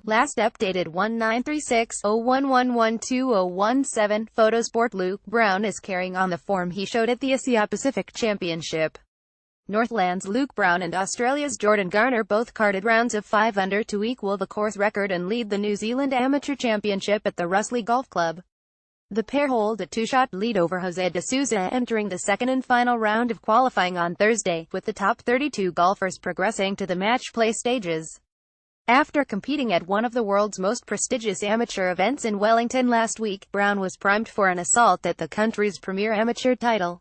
Last updated 1936-01112017. PHOTOSPORT Luke Brown is carrying on the form he showed at the AsiaPacific Championship. Northland's Luke Brown and Australia's Jordan Garner both carded rounds of 5 under to equal the course record and lead the New Zealand Amateur Championship at the Russley Golf Club. The pair hold a 2-shot lead over Jose de Souza entering the second and final round of qualifying on Thursday, with the top 32 golfers progressing to the match play stages. After competing at one of the world's most prestigious amateur events in Wellington last week, Brown was primed for an assault at the country's premier amateur title.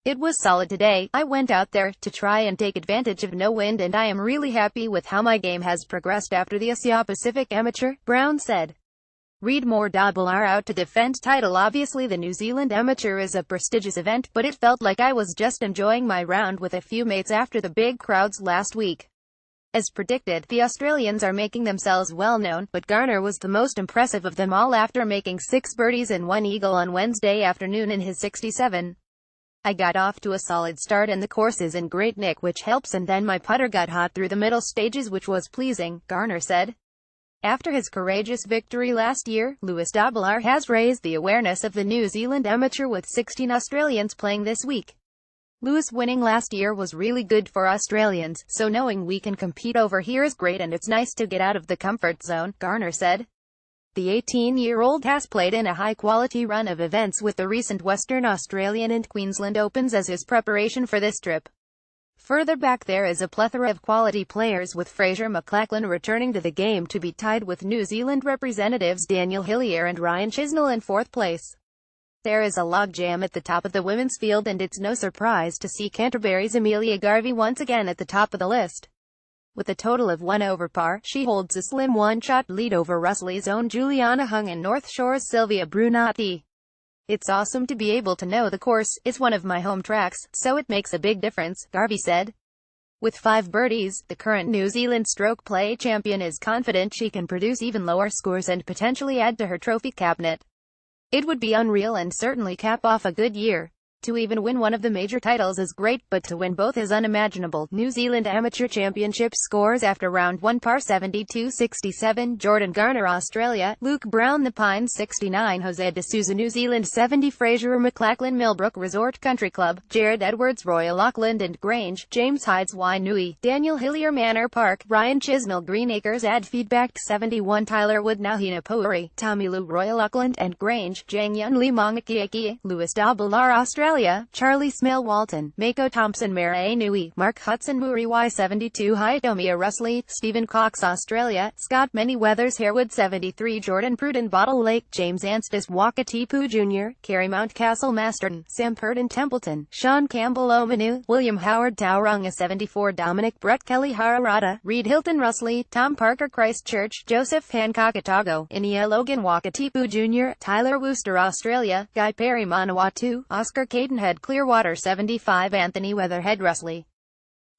"It was solid today. I went out there to try and take advantage of no wind, and I am really happy with how my game has progressed after the Asia-Pacific Amateur," Brown said. Read more. R out to defend title. Obviously the New Zealand Amateur is a prestigious event, but it felt like I was just enjoying my round with a few mates after the big crowds last week. As predicted, the Australians are making themselves well known, but Garner was the most impressive of them all after making 6 birdies and 1 eagle on Wednesday afternoon in his 67. "I got off to a solid start and the course is in great nick, which helps, and then my putter got hot through the middle stages, which was pleasing," Garner said. After his courageous victory last year, Lewis R has raised the awareness of the New Zealand Amateur with 16 Australians playing this week. "Lewis winning last year was really good for Australians, so knowing we can compete over here is great, and it's nice to get out of the comfort zone," Garner said. The 18-year-old has played in a high-quality run of events with the recent Western Australian and Queensland Opens as his preparation for this trip. Further back there is a plethora of quality players, with Fraser McLachlan returning to the game to be tied with New Zealand representatives Daniel Hillier and Ryan Chisnell in 4th place. There is a logjam at the top of the women's field, and it's no surprise to see Canterbury's Amelia Garvey once again at the top of the list. With a total of 1 over par, she holds a slim 1-shot lead over Russley's own Juliana Hung and North Shore's Sylvia Brunati. "It's awesome to be able to know the course. It's one of my home tracks, so it makes a big difference," Garvey said. With 5 birdies, the current New Zealand stroke play champion is confident she can produce even lower scores and potentially add to her trophy cabinet. "It would be unreal and certainly cap off a good year. To even win one of the major titles is great, but to win both is unimaginable." New Zealand Amateur Championship scores after round 1: par 72-67, Jordan Garner Australia, Luke Brown The Pines 69, Jose de Souza New Zealand 70, Fraser McLachlan Millbrook Resort Country Club, Jared Edwards Royal Auckland and Grange, James Hydes Wainui, Daniel Hillier Manor Park, Ryan Chisnell Green Acres Ad Feedback 71, Tyler Wood Nauhina Pouri, Tommy Lou Royal Auckland and Grange, Jang Yun Lee Maungakiaki, Lewis R Australia, Charlie Smale Walton, Mako Thompson Mara Nui, Mark Hudson Muri Y72 Hitomia Russley, Stephen Cox Australia, Scott Manyweathers Harewood 73, Jordan Pruden Bottle Lake, James Anstis Wakatipu Jr., Kerry Mountcastle Masterton, Sam Purden Templeton, Sean Campbell Omanu, William Howard Tauranga 74, Dominic Brett Kelly Hararata, Reed Hilton Russley, Tom Parker Christchurch, Joseph Hancock Otago, Inia Logan Wakatipu Jr., Tyler Wooster Australia, Guy Perry Manawatu, Oscar Cadenhead Clearwater 75, Anthony Weatherhead Russley,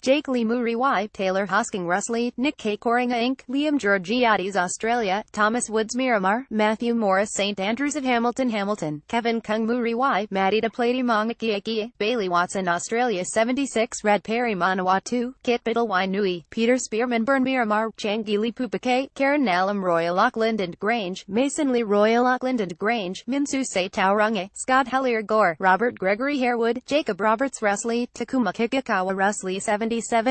Jake Lee Muri Y, Taylor Hosking Russley, Nick K. Coringa Inc., Liam Georgiades Australia, Thomas Woods Miramar, Matthew Morris St. Andrews of Hamilton, Kevin Kung Muri Y, Maddie DePlady Maungakiaki, Bailey Watson Australia 76, Rad Perry Manawatu, Kit Biddle Wainui, Peter Spearman Burn Miramar, Changili Pupake, Karen Nallum Royal Auckland and Grange, Mason Lee Royal Auckland and Grange, Minsu Se Tauranga, Scott Hellier Gore, Robert Gregory Harewood, Jacob Roberts Russley, Takuma Kikakawa Russley 77,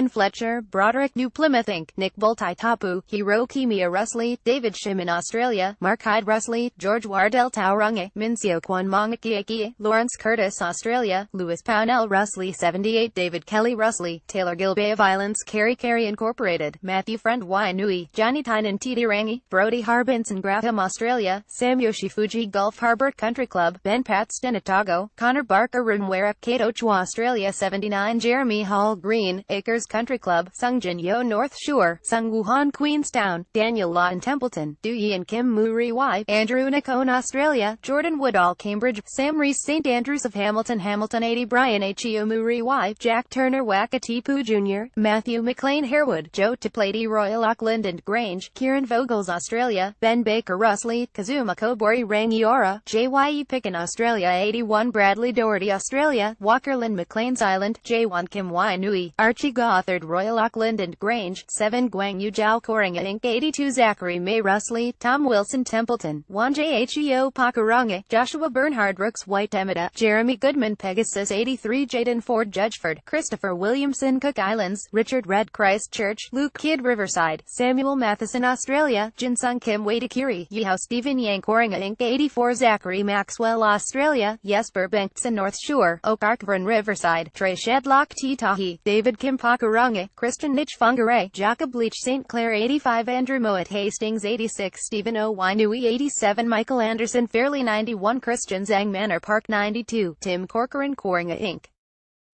Fletcher, Broderick New Plymouth Inc., Nick Boltai Tapu, Hiro Kimia Russley, David Shimon Australia, Mark Hyde Russley, George Wardell Tauranga, Minsio Kwan Maungakiaki, Lawrence Curtis Australia, Lewis Pownell Russley 78, David Kelly Russley, Taylor Gilbay of Islands, Kerry Incorporated, Matthew Friend Wainui, Johnny Tynan Tidirangi, Brody Harbinson Graham Australia, Sam Yoshifuji Gulf Harbor Country Club, Ben Patston Otago, Connor Barker Runwera, Kato Chua Australia 79, Jeremy Hall Green, Acres Country Club, Sungjin Yo North Shore, Sung Wuhan Queenstown, Daniel Lawton Templeton, Du Yin Kim Muri Y, Andrew Nacone Australia, Jordan Woodall Cambridge, Sam Reese St. Andrews of Hamilton 80, Brian H.E.O. Muri Y, Jack Turner Wakatipu Jr., Matthew McLean Harewood, Joe Toplady Royal Auckland and Grange, Kieran Vogels Australia, Ben Baker Russley, Kazuma Kobori Rangiora, J.Y.E. Picken Australia 81, Bradley Doherty Australia, Walker Lynn McLean's Island, J1 Kim Wainui, Archie Chi Gothard Royal Auckland and Grange, 7 Guang Yu Jiao Coringa Inc. 82 Zachary May Russley, Tom Wilson Templeton, Juan Jheo Pakuranga, Joshua Bernhard Rooks White Emida, Jeremy Goodman Pegasus 83 Jaden Ford Judgeford, Christopher Williamson Cook Islands, Richard Red Christchurch, Luke Kidd Riverside, Samuel Matheson Australia, Jinsung Kim Waitakere, Yihao Stephen Yang Coringa Inc. 84 Zachary Maxwell Australia, Jesper Bengtson North Shore, Oak Arkvern Riverside, Trey Shedlock T. Tahi, David Kim Pakuranga, Christian Nitch Fungaray, Jacob Leach St. Clair 85 Andrew Mowat Hastings 86 Stephen O. Wainui 87 Michael Anderson Fairley 91 Christian Zhang Manor Park 92 Tim Corcoran Coringa Inc.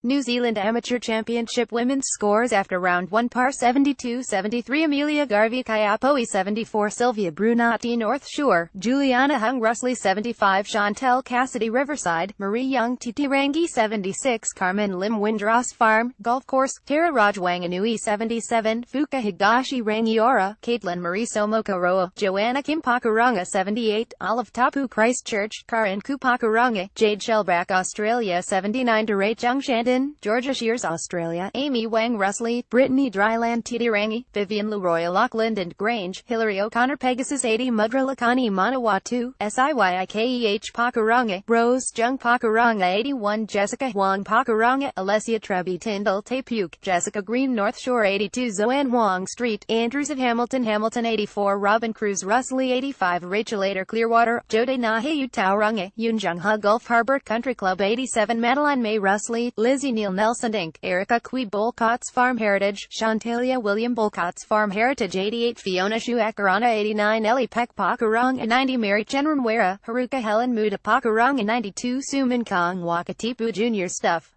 New Zealand Amateur Championship Women's scores after round 1 par 72-73 Amelia Garvey Kaiapoi 74 Sylvia Brunati North Shore, Juliana Hung Russley 75 Chantel Cassidy Riverside, Marie Young Titirangi 76 Carmen Lim Windross Farm, Golf Course, Tara Raj Wanganui 77 Fuka Higashi Rangiora, Caitlin Marie Somoka Roa, Joanna Kim Pakuranga 78, Olive Tapu Christchurch, Karin Kupakuranga, Jade Shellback Australia 79 Duray Chung Shandon, Georgia Shears Australia, Amy Wang Russley, Brittany Dryland Titirangi, Vivian Lu Royal Auckland and Grange, Hillary O'Connor Pegasus 80 Mudra Lakani Manawatu, Siyikeh Pakuranga, Rose Jung Pakuranga 81 Jessica Huang Pakuranga, Alessia Trebi Tyndall Tapuke, Jessica Green North Shore 82 Zoan Huang Street, Andrews of Hamilton 84 Robin Cruz Russley 85 Rachel Ader Clearwater, Jode Nahayu Tauranga, Yunjung Ha Gulf Harbor Country Club 87 Madeline May Russley, Lizzie Neil Nelson Inc., Erica Cui Bolcott's Farm Heritage, Shantalia William Bolcott's Farm Heritage 88 Fiona Shuakarana 89 Ellie Peck Pakuranga 90 Mary Chenrenwera, Haruka Helen Muda Pakuranga 92 Suman Kong Wakatipu Jr. Stuff